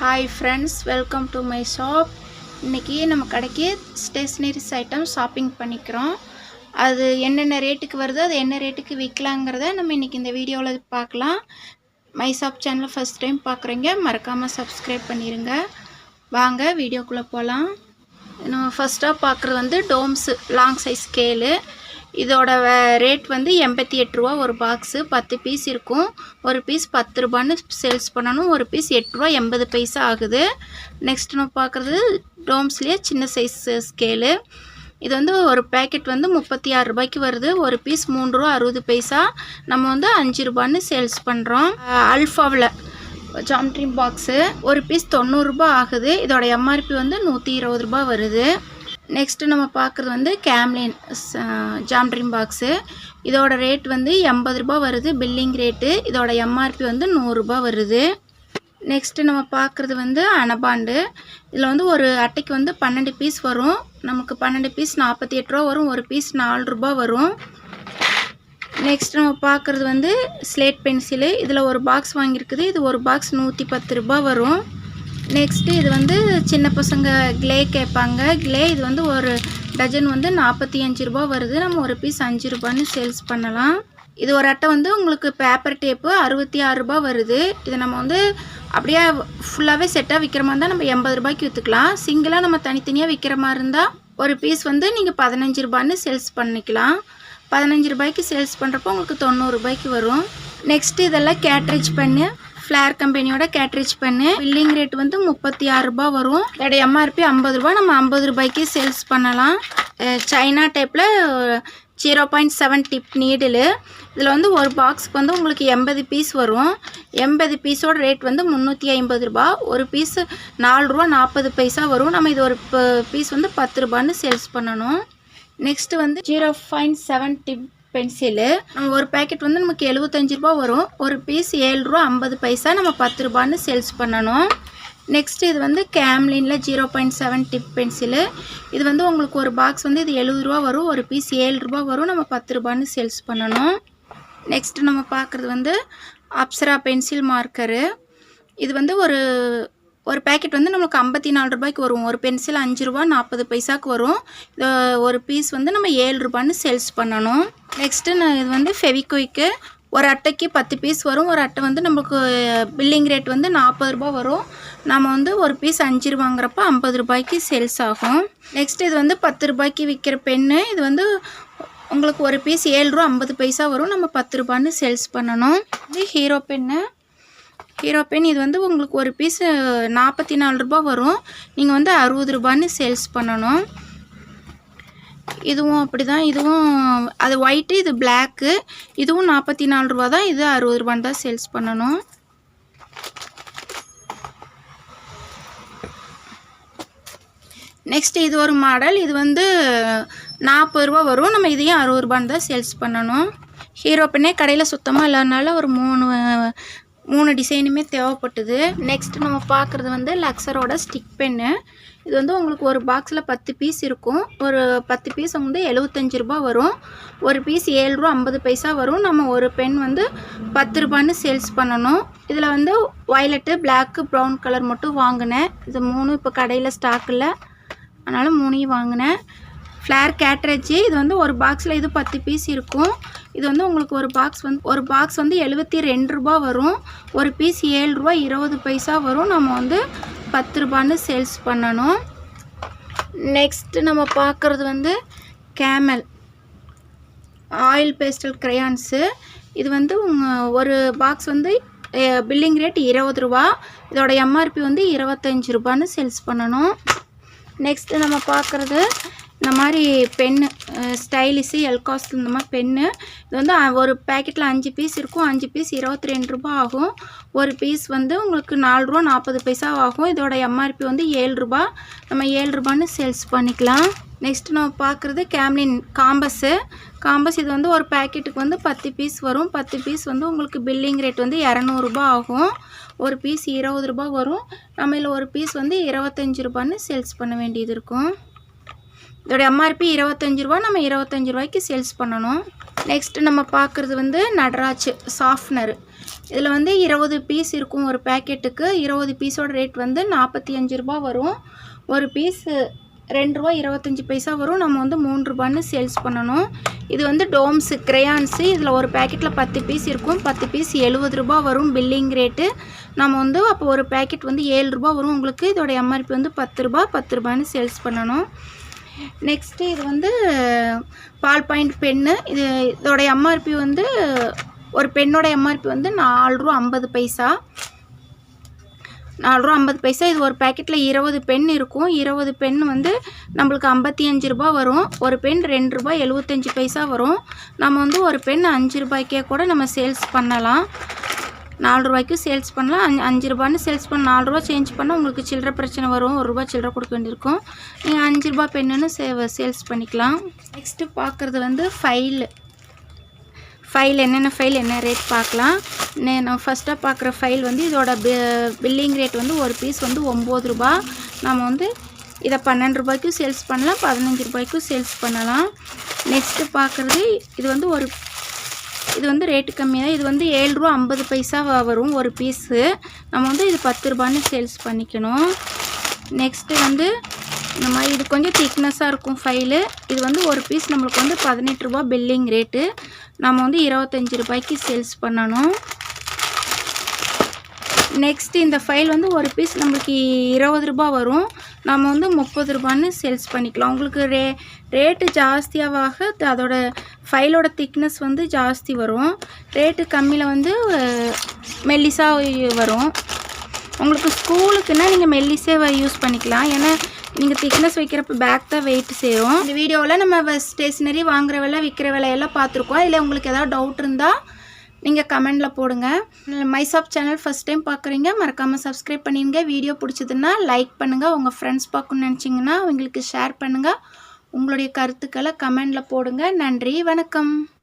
Hi friends, welcome to my shop. இன்னைக்கு நம்ம கடைக்கு ஸ்டேஷனரிஸ் ஐட்டம் ஷாப்பிங் பண்ணிக்கிறோம். அது என்னென்ன ரேட்டுக்கு வருது, அது என்ன ரேட்டுக்கு விற்கலாங்கிறத நம்ம இன்னைக்கு இந்த வீடியோவில் பார்க்கலாம். மை ஷாப் சேனலை ஃபர்ஸ்ட் டைம் பார்க்குறீங்க, மறக்காமல் சப்ஸ்கிரைப் பண்ணிடுங்க. வாங்க வீடியோக்குள்ளே போகலாம். நம்ம ஃபஸ்ட்டாக பார்க்குறது வந்து டோம்ஸு லாங் சைஸ் ஸ்கேலு. இதோட ரேட் வந்து 88 ரூபா ஒரு பாக்ஸு. 10 பீஸ் இருக்கும். ஒரு பீஸ் 10 ரூபான்னு சேல்ஸ் பண்ணணும். ஒரு பீஸ் 8 ரூபா 80 பைசா ஆகுது. நெக்ஸ்ட் நம்ம பார்க்குறது டோம்ஸ்லேயே சின்ன சைஸ் ஸ்கேலு. இது வந்து ஒரு பேக்கெட் வந்து 36 ரூபாய்க்கு வருது. ஒரு பீஸ் 3 ரூபா 60 பைசா. நம்ம வந்து 5 ரூபான்னு சேல்ஸ் பண்ணுறோம். அல்ஃபாவில் ஜாமெட்ரி பாக்ஸு ஒரு பீஸ் 90 ரூபா ஆகுது. இதோட எம்ஆர்பி வந்து 120 ரூபா வருது. நெக்ஸ்ட்டு நம்ம பார்க்குறது வந்து கேம்லின் ஜாமெட்ரி பாக்ஸு. இதோட ரேட் வந்து 80 ரூபா வருது பில்லிங் ரேட்டு. இதோட எம்ஆர்பி வந்து 100 ரூபா வருது. நெக்ஸ்ட்டு நம்ம பார்க்குறது வந்து அனபாண்டு. இதில் வந்து ஒரு அட்டைக்கு வந்து 12 பீஸ் வரும். நமக்கு 12 பீஸ் 48 ரூபா வரும். ஒரு பீஸ் 4 ரூபா வரும். நெக்ஸ்ட் நம்ம பார்க்குறது வந்து ஸ்லேட் பென்சிலு. இதில் ஒரு பாக்ஸ் வாங்கியிருக்குது. இது ஒரு பாக்ஸ் 110 ரூபா வரும். நெக்ஸ்ட்டு இது வந்து சின்ன பசங்க கிளே கேட்பாங்க. கிளே இது வந்து ஒரு டஜன் வந்து 45 ரூபா வருது. நம்ம ஒரு பீஸ் 5 ரூபான்னு சேல்ஸ் பண்ணலாம். இது ஒரு அட்டை வந்து உங்களுக்கு பேப்பர் டேப்பு 66 ரூபா வருது. இதை நம்ம வந்து அப்படியே ஃபுல்லாகவே செட்டாக விற்கிற மாதிரி இருந்தால் நம்ம 80 ரூபாய்க்கு விற்றுக்கலாம். சிங்கிளாக நம்ம தனித்தனியாக விற்கிற மாதிரி இருந்தால் ஒரு பீஸ் வந்து நீங்கள் 15 ரூபான்னு சேல்ஸ் பண்ணிக்கலாம். 15 ரூபாய்க்கு சேல்ஸ் பண்ணுறப்போ உங்களுக்கு 90 ரூபாய்க்கு வரும். நெக்ஸ்ட்டு இதெல்லாம் கேட்ரேஜ் பண்ணு, ஃப்ளேர் கம்பெனியோட கேட்ரேஜ் பண்ணு. பில்லிங் ரேட் வந்து 36 ரூபா வரும். இதோட எம்ஆர்பி 50 ரூபா. நம்ம 50 ரூபாய்க்கு சேல்ஸ் பண்ணலாம். சைனா டைப்பில் 0.7 டிப் நீடிலு. இதில் வந்து ஒரு பாக்ஸுக்கு வந்து உங்களுக்கு 80 பீஸ் வரும். 80 பீஸோட ரேட் வந்து 350 ரூபா. ஒரு பீஸ் 4 ரூபா 40 பைசா வரும். நம்ம இது ஒரு பீஸ் வந்து 10 ரூபான்னு சேல்ஸ் பண்ணணும். நெக்ஸ்ட்டு வந்து 0.7 டிப் பென்சிலு. நம்ம ஒரு பேக்கெட் வந்து நமக்கு 75 ரூபா வரும். ஒரு பீஸ் 7 ரூபா 50 பைசா. நம்ம 10 ரூபான்னு சேல்ஸ் பண்ணணும். நெக்ஸ்ட் இது வந்து கேம்லினில் 0.7 டிப் பென்சிலு. இது வந்து உங்களுக்கு ஒரு பாக்ஸ் வந்து இது 70 ரூபா வரும். ஒரு பீஸ் 7 ரூபா வரும். நம்ம 10 ரூபான்னு சேல்ஸ் பண்ணணும். நெக்ஸ்ட்டு நம்ம பார்க்குறது வந்து அப்சரா பென்சில் மார்க்கரு. இது வந்து ஒரு பேக்கெட் வந்து நம்மளுக்கு 54 ரூபாய்க்கு வரும். ஒரு பென்சில் 5 ரூபா 40 பைசாவுக்கு வரும். ஒரு பீஸ் வந்து நம்ம 7 ரூபான்னு சேல்ஸ் பண்ணணும். நெக்ஸ்ட்டு இது வந்து ஃபெவிக்விக்கு. ஒரு அட்டைக்கு 10 பீஸ் வரும். ஒரு அட்டை வந்து நமக்கு பில்லிங் ரேட் வந்து 40 ரூபா வரும். நம்ம வந்து ஒரு பீஸ் 5 ரூபாங்கிறப்ப 50 ரூபாய்க்கு சேல்ஸ் ஆகும். நெக்ஸ்ட் இது வந்து 10 ரூபாய்க்கு விற்கிற பென்னு. இது வந்து உங்களுக்கு ஒரு பீஸ் 7 ரூபா 50 பைசா வரும். நம்ம 10 ரூபான்னு சேல்ஸ் பண்ணணும். இது ஹீரோ பென்னு. ஹீரோ பென் இது வந்து உங்களுக்கு ஒரு பீஸ் 44 ரூபா வரும். நீங்கள் வந்து 60 ரூபான்னு சேல்ஸ் பண்ணணும். இதுவும் அப்படி தான். இதுவும் அது ஒயிட்டு, இது பிளாக்கு. இதுவும் 44 ரூபா தான். இது 60 ரூபான்னு தான் சேல்ஸ் பண்ணணும். நெக்ஸ்ட் இது ஒரு மாடல். இது வந்து 40 ரூபா வரும். நம்ம இதையும் 60 ரூபான்னு தான் சேல்ஸ் பண்ணணும். ஹீரோ பென்னே கடையில் சுத்தமாக இல்லாதனால ஒரு மூணு டிசைனுமே தேவைப்பட்டது. நெக்ஸ்ட் நம்ம பார்க்குறது வந்து லக்ஸரோட ஸ்டிக் பென்னு. இது வந்து உங்களுக்கு ஒரு பாக்ஸில் 10 பீஸ் இருக்கும். ஒரு 10 பீஸ் வந்து 75 ரூபா வரும். ஒரு பீஸ் 7 ரூபா 50 பைசா வரும். நம்ம ஒரு பென் வந்து 10 ரூபான்னு சேல்ஸ் பண்ணணும். இதில் வந்து வயலட்டு, பிளாக்கு, ப்ரௌன் கலர் மட்டும் வாங்கினேன். இது 3 இப்போ கடையில் ஸ்டாக் இல்லை, அதனால் 3 வாங்கினேன். Flair cartridge. இது வந்து ஒரு பாக்ஸில் இது 10 பீஸ் இருக்கும். இது வந்து உங்களுக்கு ஒரு பாக்ஸ் வந்து 72 ரூபா வரும். ஒரு பீஸ் 7 ரூபா 20 பைசா வரும். நம்ம வந்து 10 ரூபான்னு சேல்ஸ் பண்ணணும். நெக்ஸ்ட்டு நம்ம பார்க்குறது வந்து கேமல் ஆயில் பேஸ்டல் க்ரையான்ஸு. இது வந்து ஒரு பாக்ஸ் வந்து பில்லிங் ரேட் 20 ரூபா. இதோட எம்ஆர்பி வந்து 25 ரூபான்னு சேல்ஸ் பண்ணணும். நெக்ஸ்ட்டு நம்ம பார்க்குறது இந்த மாதிரி பென்னு ஸ்டைலிஷு எல்காஸ்ட் இந்த மாதிரி பென்னு. இது வந்து ஒரு பேக்கெட்டில் 5 பீஸ் இருக்கும். 5 பீஸ் 22 ரூபா ஆகும். ஒரு பீஸ் வந்து உங்களுக்கு 4 ரூபா 40 பைசா ஆகும். இதோட எம்ஆர்பி வந்து 7 ரூபா. நம்ம 7 ரூபான்னு சேல்ஸ் பண்ணிக்கலாம். நெக்ஸ்ட் நம்ம பார்க்குறது கேம்லின் காம்பஸ். இது வந்து ஒரு பேக்கெட்டுக்கு வந்து 10 பீஸ் வரும். 10 பீஸ் வந்து உங்களுக்கு பில்லிங் ரேட் வந்து 200 ரூபா ஆகும். ஒரு பீஸ் 20 ரூபா வரும். நம்ம இதில் ஒரு பீஸ் வந்து 25 ரூபான்னு சேல்ஸ் பண்ண வேண்டியது இருக்கும். இதோட எம்ஆர்பி 25 ரூபா. நம்ம 25 ரூபாய்க்கு சேல்ஸ் பண்ணணும். நெக்ஸ்ட்டு நம்ம பார்க்குறது வந்து நடராஜ் சாஃப்ட்னர். இதில் வந்து 20 பீஸ் இருக்கும் ஒரு பேக்கெட்டுக்கு. 20 பீஸோட ரேட் வந்து 45 ரூபா வரும். ஒரு பீஸ் ₹2.25 வரும். நம்ம வந்து ₹3 சேல்ஸ் பண்ணணும். இது வந்து டோம்ஸு கிரையான்ஸு. இதில் ஒரு பேக்கெட்டில் 10 பீஸ் இருக்கும். 10 பீஸ் ₹70 வரும் பில்லிங் ரேட்டு. நம்ம வந்து அப்போ ஒரு பேக்கெட் வந்து ₹7 வரும் உங்களுக்கு. இதோட எம்ஆர்பி வந்து ₹10 சேல்ஸ் பண்ணணும். நெக்ஸ்ட்டு இது வந்து பால் பாயிண்ட் பென்னு. இதோட எம்ஆர்பி வந்து ஒரு பெண்ணோட எம்ஆர்பி வந்து ₹4.50. ₹4.50. இது ஒரு பேக்கெட்டில் 20 பென் இருக்கும். 20 பென் வந்து நம்மளுக்கு ₹55 வரும். ஒரு பென் ₹2.75 வரும். நம்ம வந்து ஒரு பென் ₹5 கூட நம்ம சேல்ஸ் பண்ணலாம். ₹4 சேல்ஸ் பண்ணலாம். ₹5 சேல்ஸ் பண்ண ₹4 சேஞ்ச் பண்ணால் உங்களுக்கு சில்லறை பிரச்சனை வரும். ₹1 சில்லறை கொடுக்க வேண்டியிருக்கும். நீங்கள் ₹5 பென்னுன்னு சேல்ஸ் பண்ணிக்கலாம். நெக்ஸ்ட்டு பார்க்குறது வந்து ஃபைல் என்னென்ன ஃபைல் என்ன ரேட் பார்க்கலாம். நான் ஃபஸ்ட்டாக பார்க்குற ஃபைல் வந்து இதோட பில்லிங் ரேட் வந்து ஒரு பீஸ் வந்து ₹9. நம்ம வந்து இதை ₹12 சேல்ஸ் பண்ணலாம், ₹15 சேல்ஸ் பண்ணலாம். நெக்ஸ்ட்டு பார்க்குறது இது வந்து ரேட்டு கம்மி தான். இது வந்து ₹7.50 வரும் ஒரு பீஸு. நம்ம வந்து இது ₹10 சேல்ஸ் பண்ணிக்கணும். நெக்ஸ்ட்டு வந்து இந்த மாதிரி இது கொஞ்சம் திக்னஸாக இருக்கும் ஃபைலு. இது வந்து ஒரு பீஸ் நம்மளுக்கு வந்து ₹18 பில்லிங் ரேட்டு. நம்ம வந்து ₹25 சேல்ஸ் பண்ணணும். நெக்ஸ்ட் இந்த ஃபைல் வந்து ஒரு பீஸ் நம்மளுக்கு ₹20 வரும். நம்ம வந்து ₹30 சேல்ஸ் பண்ணிக்கலாம். உங்களுக்கு ரேட்டு ஜாஸ்தியாக அதோட ஃபைலோட திக்னஸ் வந்து ஜாஸ்தி வரும். ரேட்டு கம்மியில் வந்து மெல்லிசாக வரும். உங்களுக்கு ஸ்கூலுக்குன்னா நீங்கள் மெல்லிஸே யூஸ் பண்ணிக்கலாம். ஏன்னா நீங்கள் திக்னஸ் வைக்கிறப்ப பேக் தான் வெயிட் சேரும். இந்த வீடியோவில் நம்ம ஸ்டேஷ்னரி வாங்குற விலை விற்கிற விலையெல்லாம் பார்த்துருக்கோம். இதில் உங்களுக்கு ஏதாவது டவுட் இருந்தால் நீங்கள் கமெண்டில் போடுங்க. மைஷாப் சேனல் ஃபஸ்ட் டைம் பார்க்குறீங்க, மறக்காமல் சப்ஸ்கிரைப் பண்ணிடுங்க. வீடியோ பிடிச்சதுன்னா லைக் பண்ணுங்கள். உங்கள் ஃப்ரெண்ட்ஸ் பார்க்கணுன்னு நினச்சிங்கன்னா அவங்களுக்கு ஷேர் பண்ணுங்கள். உங்களுடைய கருத்துக்களை கமெண்டில் போடுங்க. நன்றி, வணக்கம்.